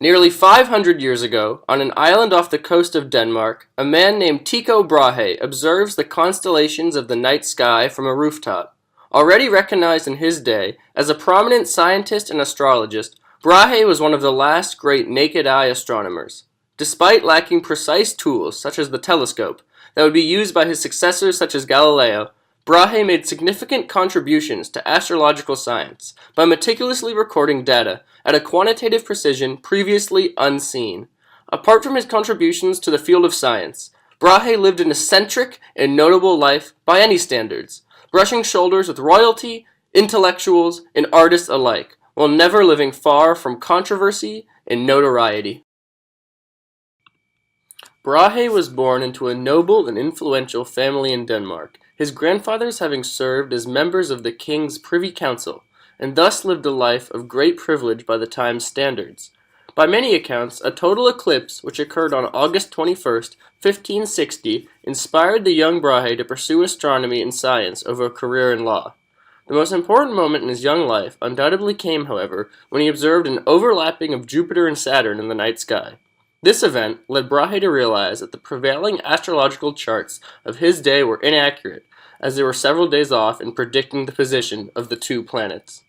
Nearly 500 years ago, on an island off the coast of Denmark, a man named Tycho Brahe observes the constellations of the night sky from a rooftop. Already recognized in his day as a prominent scientist and astrologist, Brahe was one of the last great naked-eye astronomers. Despite lacking precise tools, such as the telescope, that would be used by his successors such as Galileo, Brahe made significant contributions to astrological science by meticulously recording data at a quantitative precision previously unseen. Apart from his contributions to the field of science, Brahe lived an eccentric and notable life by any standards, brushing shoulders with royalty, intellectuals, and artists alike, while never living far from controversy and notoriety. Brahe was born into a noble and influential family in Denmark, his grandfathers having served as members of the king's privy council, and thus lived a life of great privilege by the time's standards. By many accounts, a total eclipse, which occurred on August 21st, 1560, inspired the young Brahe to pursue astronomy and science over a career in law. The most important moment in his young life undoubtedly came, however, when he observed an overlapping of Jupiter and Saturn in the night sky. This event led Brahe to realize that the prevailing astrological charts of his day were inaccurate, as they were several days off in predicting the position of the two planets.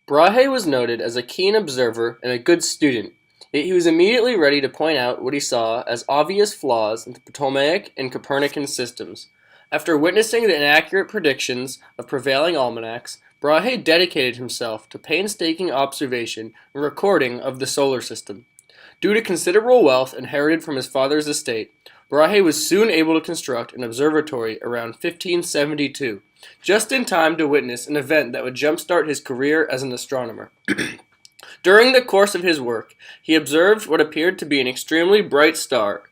Brahe was noted as a keen observer and a good student, yet he was immediately ready to point out what he saw as obvious flaws in the Ptolemaic and Copernican systems. After witnessing the inaccurate predictions of prevailing almanacs, Brahe dedicated himself to painstaking observation and recording of the solar system. Due to considerable wealth inherited from his father's estate, Brahe was soon able to construct an observatory around 1572, just in time to witness an event that would jumpstart his career as an astronomer. During the course of his work, he observed what appeared to be an extremely bright star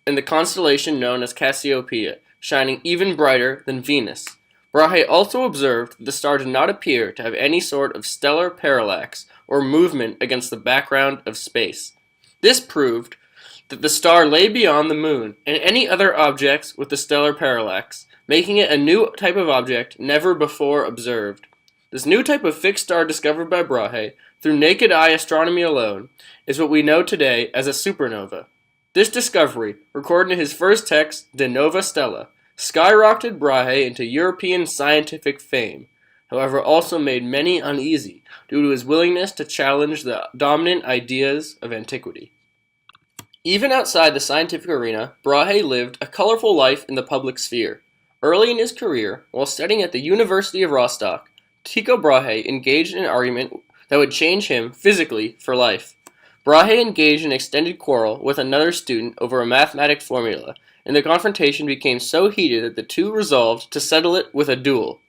in the constellation known as Cassiopeia, shining even brighter than Venus. Brahe also observed that the star did not appear to have any sort of stellar parallax or movement against the background of space. This proved that the star lay beyond the moon and any other objects with the stellar parallax, making it a new type of object never before observed. This new type of fixed star discovered by Brahe, through naked-eye astronomy alone, is what we know today as a supernova. This discovery, recorded in his first text, De Nova Stella, skyrocketed Brahe into European scientific fame, however also made many uneasy due to his willingness to challenge the dominant ideas of antiquity. Even outside the scientific arena, Brahe lived a colorful life in the public sphere. Early in his career, while studying at the University of Rostock, Tycho Brahe engaged in an argument that would change him physically for life. Brahe engaged in an extended quarrel with another student over a mathematic formula, and the confrontation became so heated that the two resolved to settle it with a duel.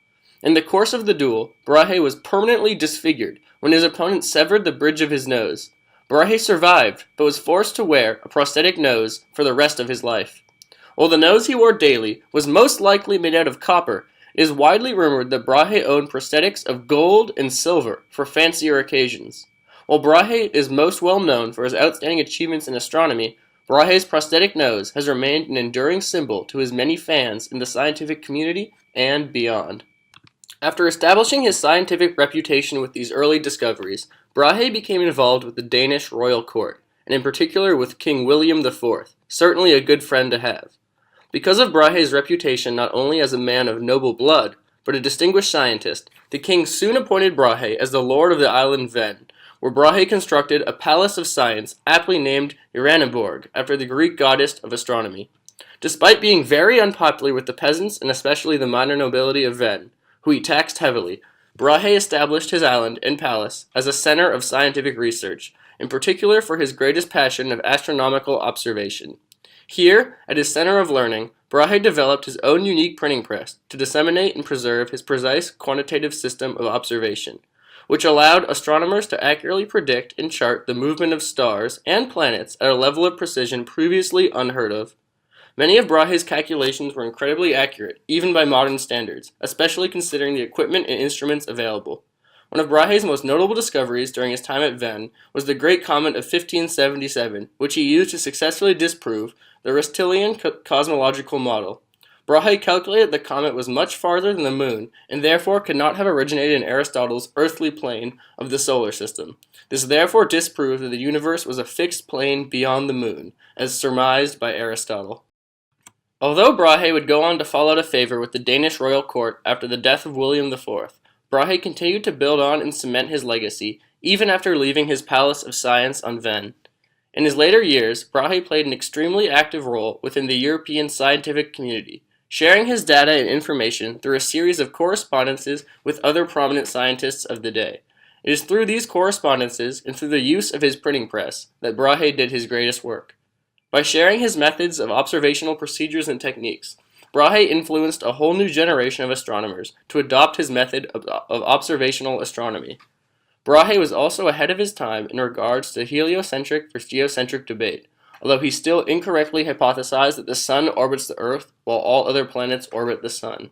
In the course of the duel, Brahe was permanently disfigured when his opponent severed the bridge of his nose. Brahe survived, but was forced to wear a prosthetic nose for the rest of his life. While the nose he wore daily was most likely made out of copper, it is widely rumored that Brahe owned prosthetics of gold and silver for fancier occasions. While Brahe is most well known for his outstanding achievements in astronomy, Brahe's prosthetic nose has remained an enduring symbol to his many fans in the scientific community and beyond. After establishing his scientific reputation with these early discoveries, Brahe became involved with the Danish royal court, and in particular with King William IV, certainly a good friend to have. Because of Brahe's reputation not only as a man of noble blood, but a distinguished scientist, the king soon appointed Brahe as the lord of the island Ven, where Brahe constructed a palace of science aptly named Uraniborg, after the Greek goddess of astronomy. Despite being very unpopular with the peasants and especially the minor nobility of Ven, who he taxed heavily, Brahe established his island and palace as a center of scientific research, in particular for his greatest passion of astronomical observation. Here, at his center of learning, Brahe developed his own unique printing press to disseminate and preserve his precise quantitative system of observation, which allowed astronomers to accurately predict and chart the movement of stars and planets at a level of precision previously unheard of. Many of Brahe's calculations were incredibly accurate, even by modern standards, especially considering the equipment and instruments available. One of Brahe's most notable discoveries during his time at Ven was the Great Comet of 1577, which he used to successfully disprove the Aristotelian cosmological model. Brahe calculated the comet was much farther than the Moon, and therefore could not have originated in Aristotle's earthly plane of the solar system. This therefore disproved that the universe was a fixed plane beyond the Moon, as surmised by Aristotle. Although Brahe would go on to fall out of favor with the Danish royal court after the death of William IV, Brahe continued to build on and cement his legacy, even after leaving his Palace of Science on Ven. In his later years, Brahe played an extremely active role within the European scientific community, sharing his data and information through a series of correspondences with other prominent scientists of the day. It is through these correspondences and through the use of his printing press that Brahe did his greatest work. By sharing his methods of observational procedures and techniques, Brahe influenced a whole new generation of astronomers to adopt his method of observational astronomy. Brahe was also ahead of his time in regards to heliocentric versus geocentric debate, although he still incorrectly hypothesized that the Sun orbits the Earth while all other planets orbit the Sun.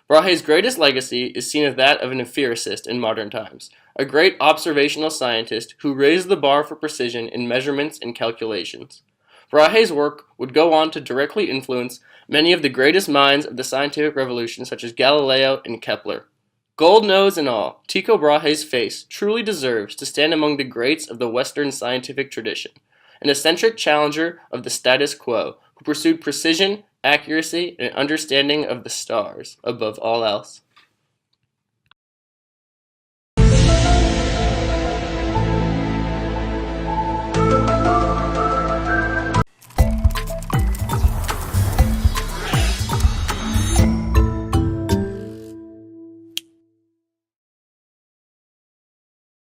Brahe's greatest legacy is seen as that of an empiricist in modern times, a great observational scientist who raised the bar for precision in measurements and calculations. Brahe's work would go on to directly influence many of the greatest minds of the scientific revolution, such as Galileo and Kepler. Gold nose and all, Tycho Brahe's face truly deserves to stand among the greats of the Western scientific tradition, an eccentric challenger of the status quo who pursued precision, accuracy, and understanding of the stars above all else.